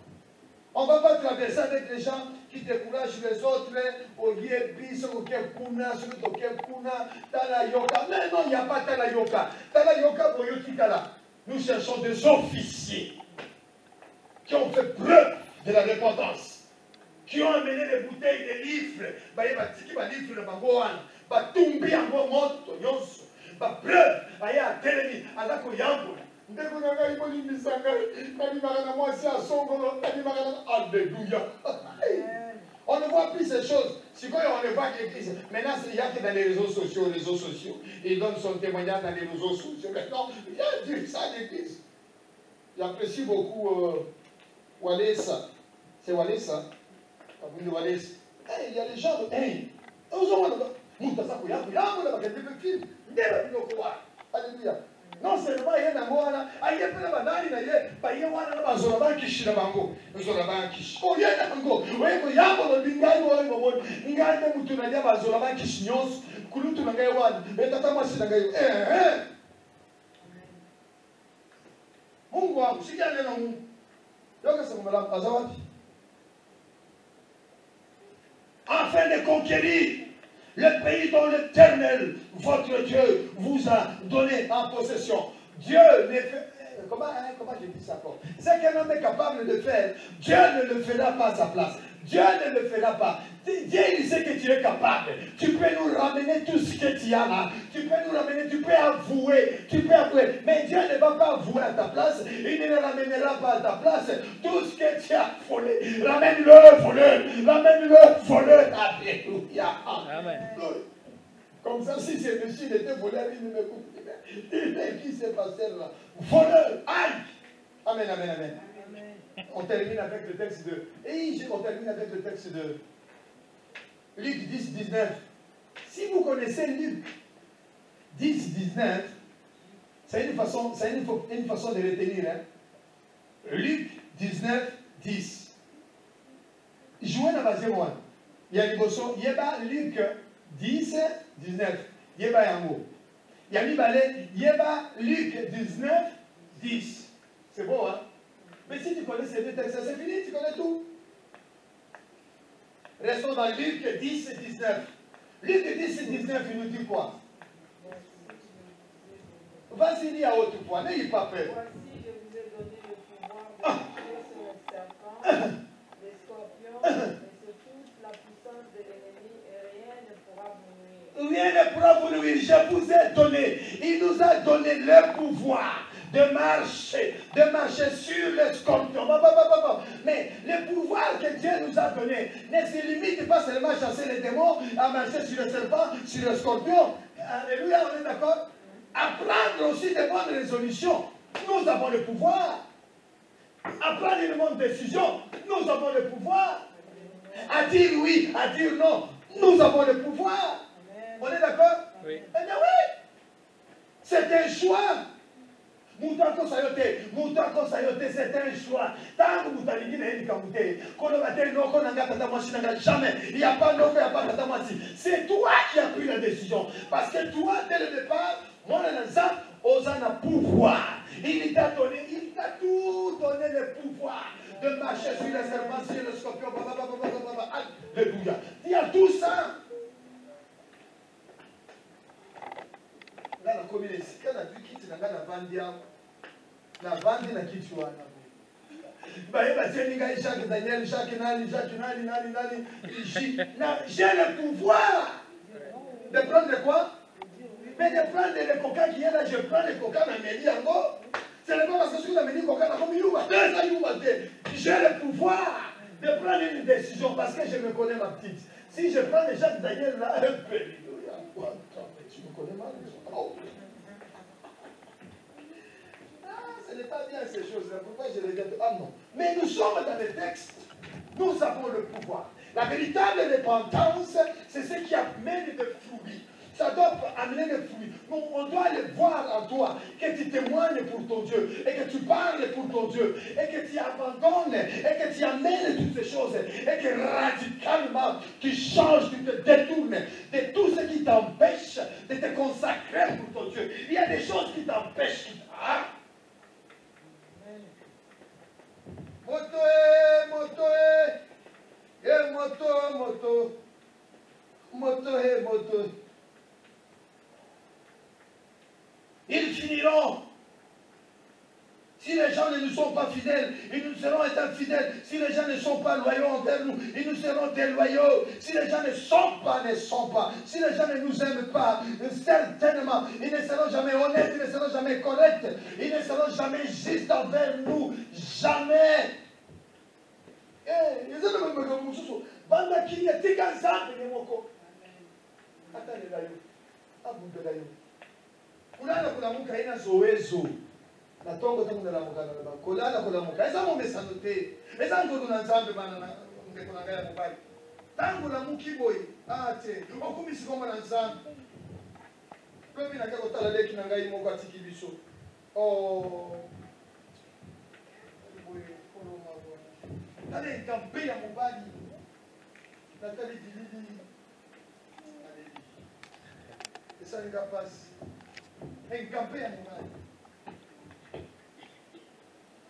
on ne va pas traverser avec les gens qui découragent les autres, au Yébis, au Kekuna, au Kekuna, Tala Yoka. Mais non, il n'y a pas Tala Yoka. Tala Yoka, Boyotikala. Nous cherchons des officiers qui ont fait preuve de la repentance, qui ont amené des bouteilles de livres, preuve, on ne voit plus ces choses. Si on ne voit que l'Église. Maintenant, il n'y a que dans les réseaux sociaux. Il donne son témoignage dans les réseaux sociaux. Maintenant, il y a du ça à l'Église. J'apprécie beaucoup Walesa. C'est Walesa. Il y a des gens. Alléluia. Non seulement il y a des gens, il y a des afin de conquérir le pays dont l'Éternel, votre Dieu, vous a donné en possession. Dieu ne fait... Comment je dis ça encore? Ce qu'un homme est capable de faire, Dieu ne le fera pas à sa place. Dieu ne le fera pas. Dieu, il sait que tu es capable. Tu peux nous ramener tout ce que tu as là. Tu peux nous ramener, tu peux avouer. Mais Dieu ne va pas avouer à ta place. Il ne le ramènera pas à ta place. Tout ce que tu as volé, ramène-le voleur. Ramène-le voleur. Alléluia. Amen. Comme ça, si c'est monsieur était voleur, il ne m'écoute pas. Il est qui ce pasteur là? Voleur. Aïe. Amen, amen, amen. On termine avec le texte de... on termine avec le texte de Luc 10, 19. Si vous connaissez Luc 10, 19, c'est une façon de retenir. Hein? Luc 19, 10. Jouez dans la base moi. Il y a une boisson. Il y a Luc 10, 19. Il y a un mot. Il y a Luc 19, 10. C'est bon, hein? Mais si tu connais ces deux textes, c'est fini, tu connais tout. Restons dans Luc 10 et 19. Luc 10 et 19, il nous dit quoi? Vas-y, dis à haute voix, n'ayez pas peur. Voici, je vous ai donné le pouvoir de marcher sur les serpents, les scorpions, et sur toute la puissance de l'ennemi, et rien ne pourra vous nuire. Rien ne pourra vous nuire, je vous ai donné. Il nous a donné le pouvoir de marcher sur les scorpions. Mais le pouvoir que Dieu nous a donné ne se limite pas seulement à chasser les démons, à marcher sur les serpents, sur les scorpions. Alléluia, on est d'accord? À prendre aussi des bonnes résolutions. Nous avons le pouvoir. À prendre une bonne décision. Nous avons le pouvoir. À dire oui, à dire non. Nous avons le pouvoir. On est d'accord? Oui. Eh bien oui. C'est un choix. Moutako sayote, c'est un choix. Tant que vous avez dit, jamais. Il n'y a pas non, il n'y a pas tatamasi. C'est toi qui as pris la décision. Parce que toi, dès le départ, moi, on a un pouvoir. Il t'a tout donné le pouvoir de marcher sur les serpents, sur les scorpions. Alléluia. Il y a tout ça. Là, la commune, quand on a vu qu'il y a la bandia, la bande na kitu wana. Jacques Daniel, Jacques Nali. J'ai le pouvoir de prendre quoi? Mais de prendre le coca qui est là, je prends le coca, mais il y a c'est le pas parce que je suis amené coca, j'ai le pouvoir de prendre une décision parce que je me connais ma petite. Si je prends le Jacques Daniel là, tu me connais mal. Ce n'est pas bien ces choses-là. Pourquoi je les dis? Ah non. Mais nous sommes dans les textes. Nous avons le pouvoir. La véritable repentance, c'est ce qui amène des fruits. Ça doit amener des fruits. Donc, on doit le voir en toi, que tu témoignes pour ton Dieu, et que tu parles pour ton Dieu, et que tu abandonnes, et que tu amènes toutes ces choses, et que radicalement, tu changes, tu te détournes de tout ce qui t'empêche de te consacrer pour ton Dieu. Il y a des choses qui t'empêchent. Moto. Ils finiront. Si les gens ne nous sont pas fidèles, ils nous seront infidèles. Si les gens ne sont pas loyaux envers nous, ils nous seront déloyaux. Si les gens ne sont pas. Si les gens ne nous aiment pas, certainement, ils ne seront jamais honnêtes, ils ne seront jamais corrects, ils ne seront jamais justes envers nous. Jamais. Kulala kulamuka ina zowezo. Na tongo tangu na lamuka na kulala kulamuka. Eza mo mesanote. Eza ngodo na nzambe bana na ngeko na ngaya mobali. Tangu la mukiboy ate okumi sikoma na nzambe. Lobi na kako tala leki na ngai moko atiki biso. Oh. Boy kolo mabo. Tale kampe ya mobali. Natali dilili. Esa ni capaz. Encampé animal.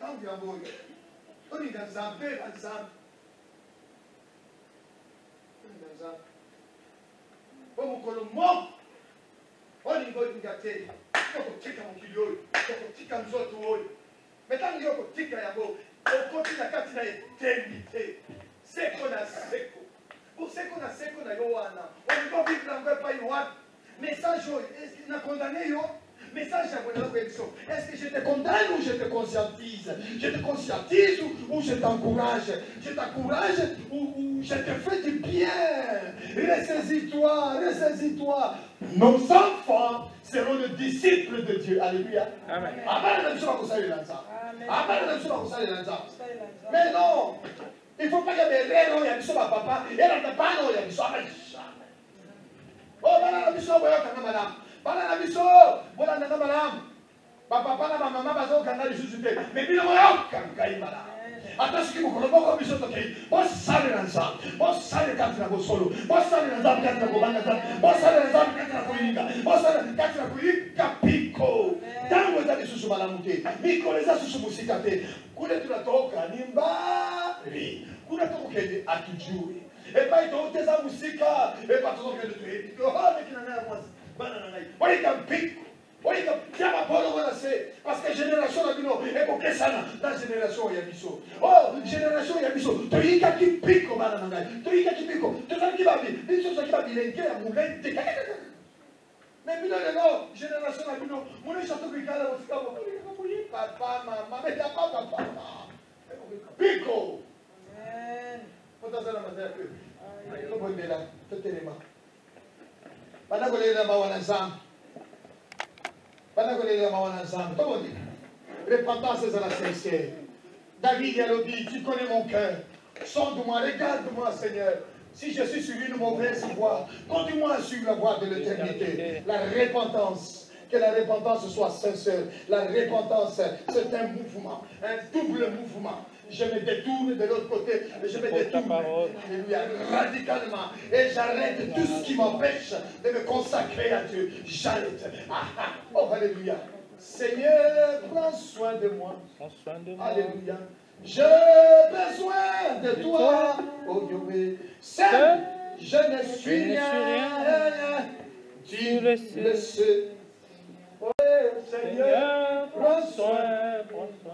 Tant que vous on est dans un peu ensemble. On est dans un. Comme Colombo, on est going to get tika mukilio, tika mzoto. Mais tant que tika yabo, on continue à casser la éternité. C'est qu'on a seko. Pour ce qu'on a seko na yoana, on ne peut vivre dans pas yoana. Message, est-ce qu'il a condamné yo? Message à mon réflexion. Est-ce que je te condamne ou je te conscientise? Je te conscientise ou je t'encourage? Je t'encourage ou je te fais du bien? Ressaisis-toi. Nos enfants seront les disciples de Dieu. Alléluia. Amen. Mais non, il ne faut pas qu'il y ait des rêves, il y a des papa, et là, il n'y a pas de jamais. Oh, bana biso boyo kanga madame. Bana biso, bola nanga madame. Papa na mama bazo kanga lisusu te. Mais bino boyo kanga madame. Atasi ko kono boko biso to kei. Boss sale nanza. Boss sale katra ko solo. Boss sale nanza katra ko banga. Boss sale nanza katra ko inga. Boss sale katra ko ika piko. Tango za biso susu malamu te mikoleza susu musika te kule tunatoka ni mbali kuna tokokende atujui epai toteza musika epa tokokende tuedi mekina naye mwasi bana na ngai olika mpiko olika pyama polo wana se parce que génération na bino ekokesana na génération ya biso génération ya biso toyikaki mpiko bana na ngai toyikaki mpiko tozalaki babi biso tozalaki babilenge ya molai te mais bino lelo génération na bino moni surtout bikala bosika bokoyi papa mama metapa papa mpiko otazala mazala pe tobondela totelema bana kolela bawana nzambe bana kolela bawana nzambe tobondela repentance ezala sincère. David alobi, tu connais mon cœur, sonde-moi, regarde-moi Seigneur. Si je suis sur une mauvaise voie, conduis-moi sur la voie de l'éternité. La repentance, que la repentance soit sincère. La repentance, c'est un mouvement, un double mouvement. Je me détourne de l'autre côté, je me détourne Alléluia, radicalement. Et j'arrête tout ce qui m'empêche de me consacrer à Dieu. J'arrête. Oh, Alléluia. Seigneur, prends soin de moi. Prends soin de moi. Alléluia. J'ai besoin de toi, oh Yahweh. Seul, je ne suis rien. Tu le sais. Oh Seigneur, prends soin.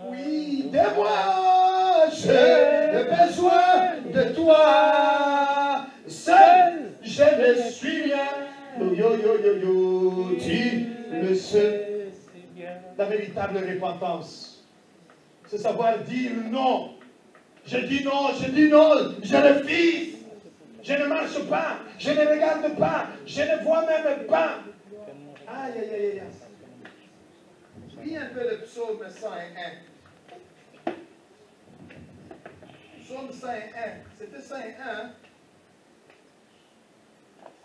Oui, de moi. J'ai besoin de toi. Seul, je ne suis rien. Tu le sais. La véritable repentance, c'est savoir dire non. Je dis non, je dis non, je refuse. Je ne marche pas, je ne regarde pas, je ne vois même pas. Aïe, aïe, aïe, aïe. Lis un peu le psaume 101. Psaume 101, c'était 101.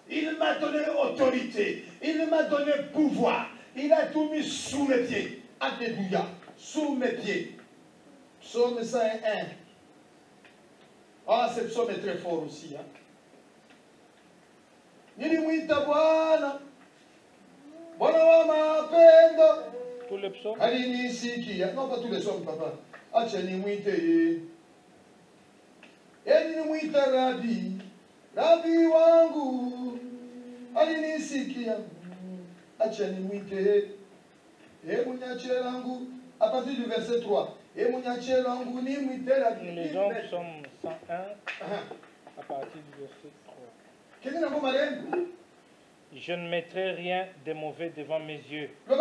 Il m'a donné autorité, il m'a donné pouvoir. Il a tout mis sous mes pieds. Alléluia. Sous mes pieds. Psaume 101. Ah, ce psaume est très fort aussi. Nilimwita Bwana, Bwana wa mapendo. Tous les psaumes. Alinisikia. Non, pas tous les psaumes, papa. Acha nimwite ye. Nilimwita Rabi. Rabi wangu. Alinisikia. À partir du verset 3. Les gens psaume 101 à partir du verset 3. Je ne mettrai rien de mauvais devant mes yeux. Je ne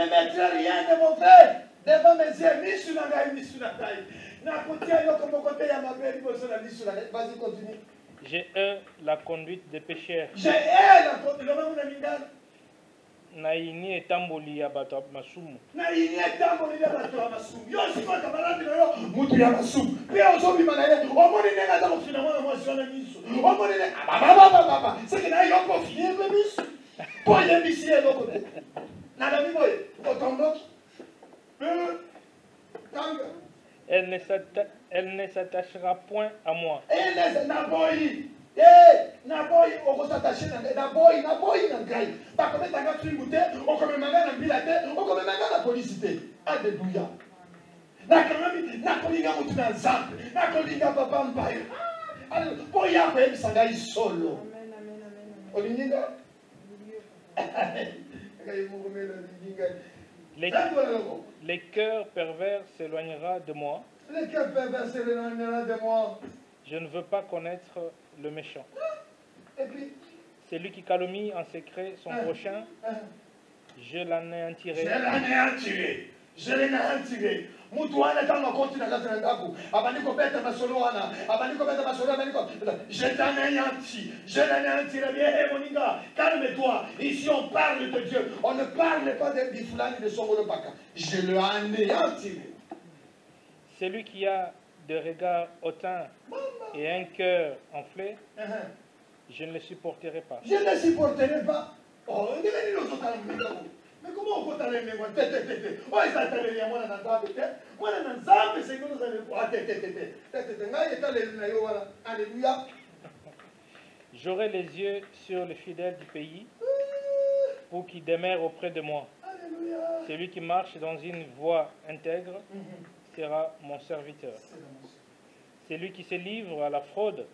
mettrai rien de mauvais devant mes yeux. Vas-y, continue. J'ai la conduite des pécheurs. J'ai la conduite. Naini etamboli ya bato masumu. Naini etamboli ya bato masumu. Yo siko kamaradi na yo mutu ya masumu. Pia ozobi manaye. Omoni nenga za kufina mwana mwasi wana miso. Omoni ne baba. C'est na yo ko finir le miso. Boye bisi e loko te. Na dami boye. Otombo. Tanga. Elle ne s'attachera point à moi. Elle n'a pas eu. Naboyi okosatashe naboyi na ngai bakometanga tribu te okomemanga na mbila te okomemanga na polisi te. Alléluia. Nakolinga mutu na nzambe nakolinga papa mbayo po ya koyebisa ngai solo olinginga Les cœurs pervers s'éloignera de moi. Les cœurs pervers s'éloigneront de moi. Je ne veux pas connaître le méchant. Et puis, celui qui calomnie en secret son prochain, je l'anéantirai. Je l'anéantirai. Mutuana kama koti na gaza ndaku abaniko beta masoloana abaniko beta masolo abaniko je t'anéantis bien moninga calme-toi ici on parle de Dieu on ne parle pas de bifulani de Songolo Baka je le anéantirai. Celui qui a de regards hautains et un cœur enflé, je ne le supporterai pas. Je ne le supporterai pas. Oh, Mais comment on peut t'aller les mois? Oh, ils sont allés les mois dans le moi, dans le Zambie, c'est que nous allons. Alléluia. J'aurai les yeux sur les fidèles du pays pour qu'ils demeurent auprès de moi. Alléluia. Celui qui marche dans une voie intègre sera mon serviteur. Celui qui se livre à la fraude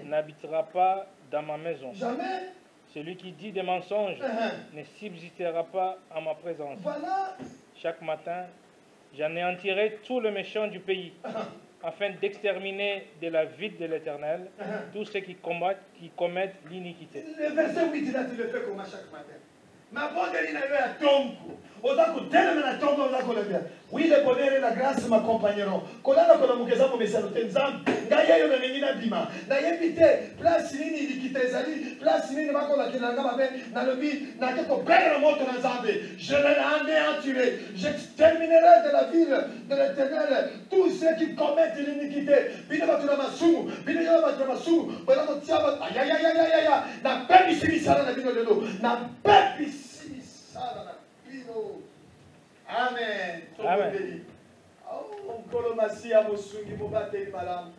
n'habitera pas dans ma maison. Jamais. Celui qui dit des mensonges ne subsistera pas à ma présence. Voilà. Chaque matin, j'anéantirai tout le méchant du pays, afin d'exterminer de la ville de l'Éternel tous ceux qui commettent l'iniquité. Le verset 8, là, tu le fais comme chaque matin. Ma bonne est à tombe. Oui, le bonheur et la grâce m'accompagneront. Kolana kola mukeza mo mesano tenzam. Ngaya yo na ningina bima. Na yebite place nini likitezali, place nini bakola kinanga mabe na lobi na keko bela moto na Nzambe. Je l'anéantirai. J'exterminerai de la ville de l'Éternel tous ceux qui commettent l'iniquité. Bine batuna masumu, bine yo batuna masumu. Bana mo tiaba ya. Na pepi simisala na bino lelo. Na pepi simisala na bino. Amen. Amen. Onkolo masia mosungi mobateli malamu.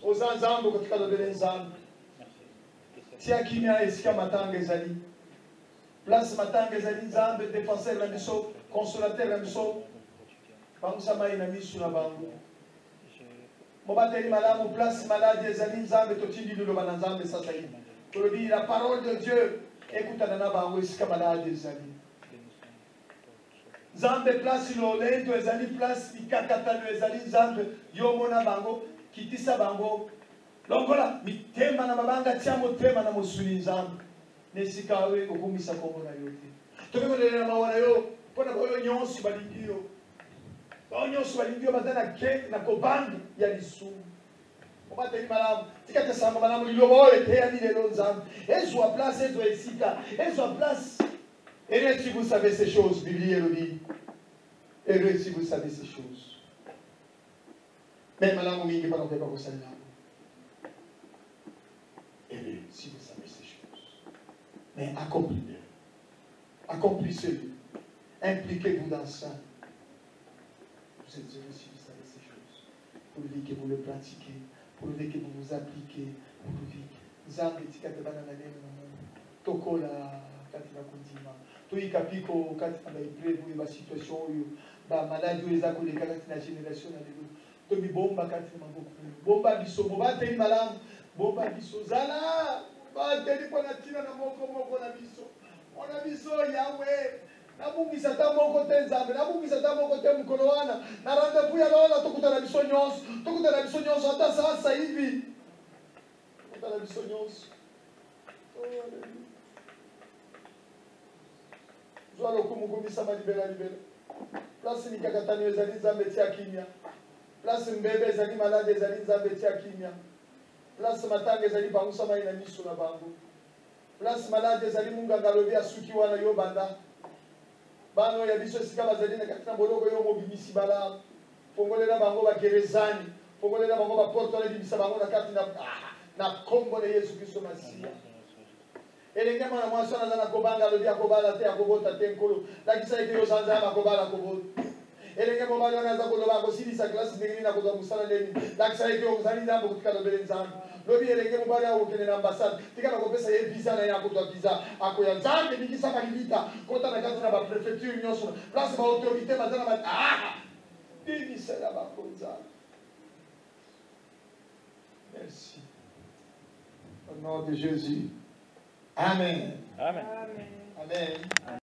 Ozanzambo katika lobele nzambe. Tia kimia esika matanga ezali. Place matanga ezali nzambe défenseur la biso, consolateur la biso. Bangusama ina misu na bango. Mobateli malamu place malade ezali nzambe totindi liloba na nzambe sasa hivi. Tolobi la parole de Dieu. Écoute na bango esika malade ezali. Nzambe place lolendo ezali place ikakatano ezali nzambe yomona bango kitisa bango longola mitema na mabanga tia motema na mosuli nzambe nesika we okumisa kombo na yote tobekolela mawana yo pona boyo nyonso balingi yo bao nyonso balingi yo bazana ke na kobandi ya lisumu obateli malamu tikate samba malamu liloba oyo eteyani lelo nzambe ezwa place ezwa esika ezwa place. Et si vous savez ces choses, Bible le dit. Et si vous savez ces choses. Mais madame Omingi, pas pas vous savez. Et si vous savez ces choses. Mais accomplissez-le. Accomplissez-le. Impliquez-vous dans ça. Vous êtes heureux si vous savez ces choses. Pour dire que vous le pratiquez. Pour dire que vous vous appliquez. Pour dire que vous avez dit que vous avez tokola katika kunzima. Tuikapiko katika maiprevu ya situation oyo ba maladi oyo eza koleka kati na génération na lelo tobibomba kati na maboko bomba biso bobateli malamu bomba biso zala bateli mpona ntina na moko na biso ona biso yawe nabungisa ta moko te nzambe nabungisa ta moko te mokolo wana na rendez-vous ya lona tokutana biso nyonso ata sasa hivi tokutana biso nyonso. Zwalo kumugumisa malibela libela. Place mikakatano ezali nzambe tia kimia. Place mbebe ezali malade ezali nzambe tia kimia. Place matanga ezali bangusa mai na miso na bango. Place malade ezali munganga lobi asuki wana yo banda. Bano ya biso sika bazali na katina boloko yo mobimisi bala. Fongolela bango bakerezani. Fongolela bango ba porto na bimisa bango na katina na kombo na Yesu Kristo Masia. Elenge mwana mwasi wana zana kobanga lobi akobala te akobota te nkolo lakisa eke yo sanza ya makobala akobota elenge mobali wana aza koloba akosilisa klasi ndenge na kozwa mosala ndeni lakisa eke yo kozali nzambe kotika lobele nzambe lobi elenge mobali akokende na ambasade tika bakopesa ye visa na ye akozwa visa akoya nzambe bikisa malilita kota na kati na baprefecture nyonso place baautorité bazana bimisela bakonzambe. Merci. Au nom de Jésus. Amen. Amen. Amen.